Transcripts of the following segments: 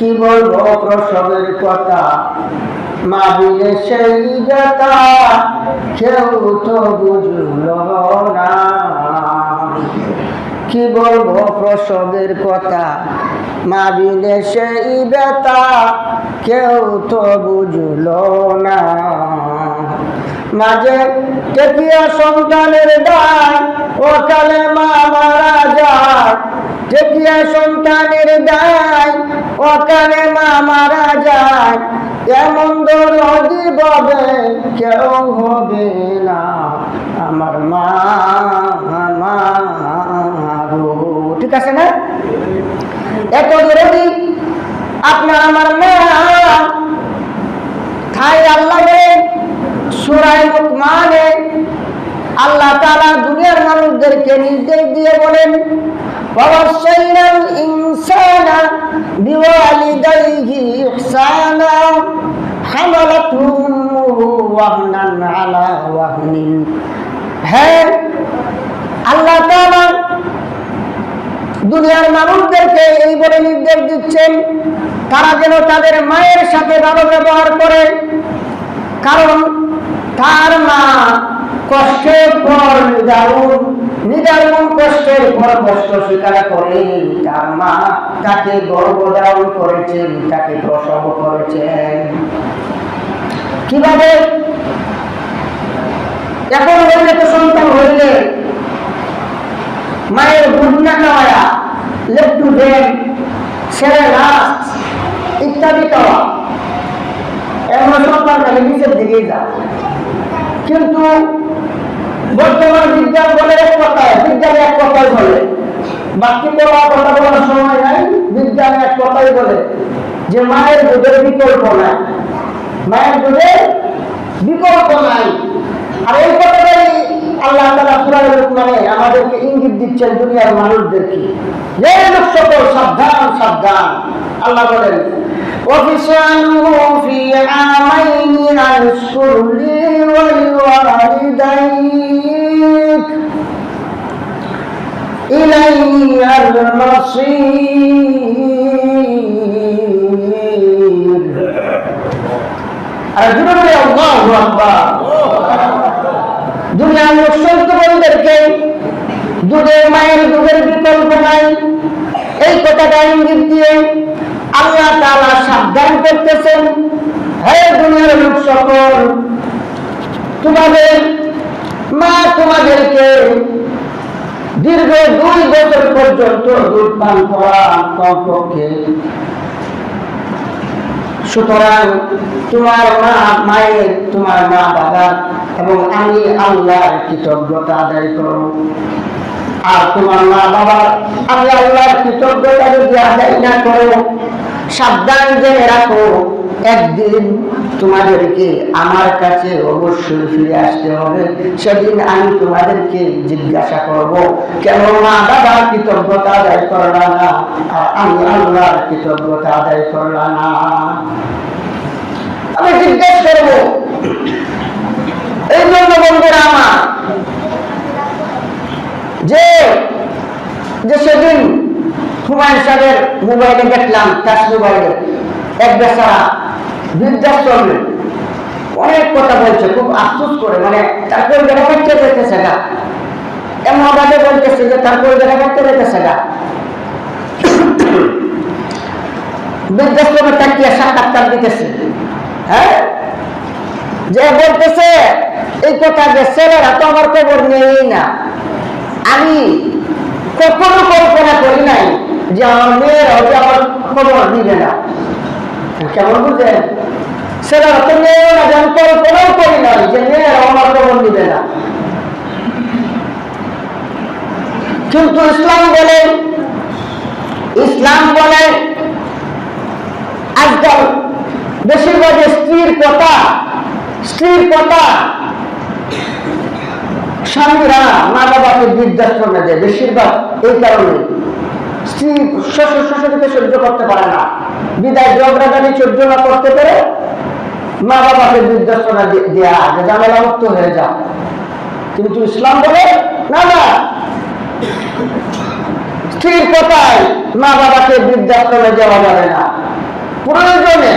কি বলবো প্রসবের কথা, মা বিলে সেই ব্যথা কেউ তো বুঝল না। কি বলবো প্রসবের কথা, মা বিলে সেই ব্যথা কেউ তো বুঝল না। মাঝে টেকিয়া সন্তানের দায় অকালে মা মারা যায়, টেকিয়া সন্তানের দায় অকালে মা মারা যায়। এমন দরদি ববে কেউ হবে না, আমার মা ঠিক আছে না? এত দরদি আপনার আমার মা। তাই আল্লাহ সূরা লুকমানে আল্লাহ তাআলা দুনিয়ার মানুষদেরকে নির্দেশ দিয়ে বলেন, ওয়াসাইনাল ইনসানা বিওয়ালিদাইহি ইহসানা হামালাতহু ওয়াহনান আলা ওয়াহনিন। হ্যাঁ, আল্লাহ তাআলা দুনিয়ার মানুষদেরকে এই বলে নির্দেশ দিচ্ছেন তারা যেন তাদের মায়ের সাথে ভালো ব্যবহার করে, কারণ তার মা কষ্টের পর নিদারুণ কষ্টের পর কষ্ট স্বীকার করে। তার মা তাকে গর্ভধারণ করেছেন, তাকে প্রসব করেছেন। কিভাবে? এখন হইলে তো সন্তান হইলে মায়ের দুধ না খাওয়া, লেট্টু ডেম, সেরেলাস ইত্যাদি খাওয়া, এমন সন্তানটাকে নিচের দিকেই যায়। কিন্তু বর্তমান বিজ্ঞান বলে এক কথায়, বিজ্ঞান এক কথাই বলে, বাকি কথা বলার সময় নাই। বিজ্ঞান এক কথাই বলে যে মায়ের দুধের বিকল্প নাই, মায়ের দুধের বিকল্প নাই। আর এই কথাটাই আল্লাহ তাআলা সূরা লুকমানে আমাদেরকে ইঙ্গিত দিচ্ছেন দুনিয়ার মানুষদেরকে, যে লোক সকল সাবধান সাবধান। আল্লাহ বলেন, ওয়াফিসালুহু ফি আমাইনি আনশকুর লি ওয়া লিওয়ালিদাইক ইলাইয়াল মাসীর। আর জুড়ে আল্লাহু আকবার। দুনিয়ার মুসলমানদেরকে দুধের মায়ের দুধের বিকল্প নাই, এই কথাটা ইঙ্গিত দিয়ে আল্লাহ তাআলা সাবধান করতেছেন, হে দুনিয়ার লোক সকল, তোমাদের মা তোমাদেরকে দীর্ঘ 2 বছর পর্যন্ত দুধ পান করান কমপক্ষে। সুতরাং তোমার মা বাবা এবং আমি আল্লাহর কৃতজ্ঞতা আদায় করো। আর তোমার মা বাবা আমি আল্লাহর কৃতজ্ঞতা যদি আদায় না করো, সাবধান জেনে রাখো, একদিন তোমাদেরকে আমার কাছে অবশ্যই ফিরে আসতে হবে। সেদিন আমি তোমাদেরকে জিজ্ঞাসা করব, কেন মা বাবার কৃতজ্ঞতা আদায় করলা না, আর আমি আল্লাহর কৃতজ্ঞতা আদায় করলা না। আমি জিজ্ঞেস করব। এই জন্য বন্ধুরা আমার, যে সেদিন হুমায়ুন সাহেবের মোবাইলে দেখলাম, তার মোবাইলে এক বেচারা বৃদ্ধাশ্রমে অনেক কথা বলছে, খুব আফসোস করে, মানে তার পরিবারে কাটতে যেতেছে না, এমন ভাবে বলতেছে যে তার পরিবারে কাটতে যেতেছে না। বৃদ্ধাশ্রমে তাকিয়ে সাক্ষাৎকার দিতেছে, হ্যাঁ, যে বলতেছে এই কথা যে ছেলেরা তো আমার খবর নেই না, আমি কখনো কল্পনা করি নাই যে আমার মেয়েরা যে আমার খবর দিবে না। কেমন বুঝলেন? ছেলেরা তো মেয়েও না, যে আমি কল্পনাও করি নাই যে মেয়েরা আমার খবর দিবে না। কিন্তু ইসলাম বলে আজকাল বেশিরভাগ স্ত্রীর কথা স্বামীরা মা বাবাকে বৃদ্ধাশ্রমে দেয়, বেশিরভাগ এই কারণে। স্ত্রী শ্বশুরকে সহ্য করতে পারে না, বিদায় ঝগড়াঝাটি সহ্য না করতে পেরে মা বাবাকে বৃদ্ধাশ্রমে দেয়া, ঝামেলা মুক্ত হয়ে যায়। কিন্তু ইসলাম বলে না, স্ত্রীর কথায় মা বাবাকে বৃদ্ধাশ্রমে যাওয়া যাবে না। প্রয়োজনে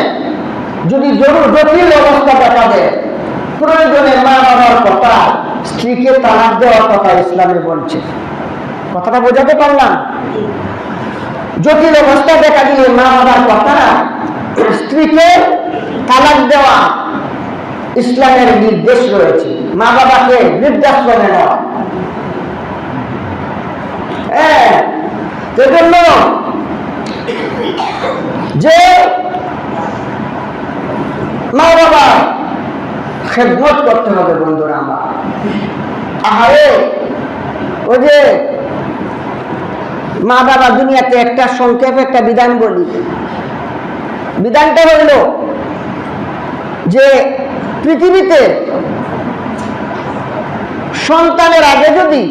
যদি জটিল অবস্থা দেখা দেয়, প্রয়োজনে মা বাবার কথা, স্ত্রীকে তালাক দেওয়ার কথা ইসলামে বলছে। কথাটা বোঝাতে পারলাম? জটিল অবস্থা দেখা দিলে মা বাবার কথা, স্ত্রীকে তালাক দেওয়া ইসলামের নির্দেশ রয়েছে। মা বাবাকে বৃদ্ধাশ্রমে নেওয়া। এজন্য যে মা বাবা খেদমত করতে হবে বন্ধুরা আমার। আহারে, ওই যে মা বাবা দুনিয়াতে একটা সংক্ষেপে একটা বিধান বলি। বিধানটা হইল যে পৃথিবীতে সন্তানের আগে যদি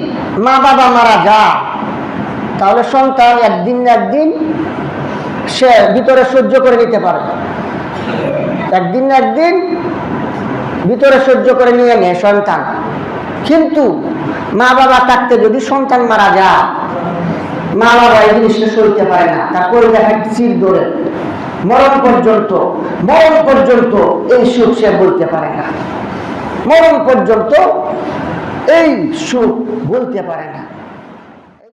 মা বাবা মারা যায়, তাহলে সন্তান একদিন না একদিন সে ভিতরে সহ্য করে নিতে পারে। একদিন না একদিন ভিতরে সহ্য করে নিয়ে নেয় সন্তান। কিন্তু মা বাবা থাকতে যদি সন্তান মারা যায়, মা বাবা এই জিনিসটা সইতে পারে না। তারপরে দেখা চির ধরে মরণ পর্যন্ত এই সুখ সে বলতে পারে না। মরণ পর্যন্ত এই সুখ বলতে পারে না।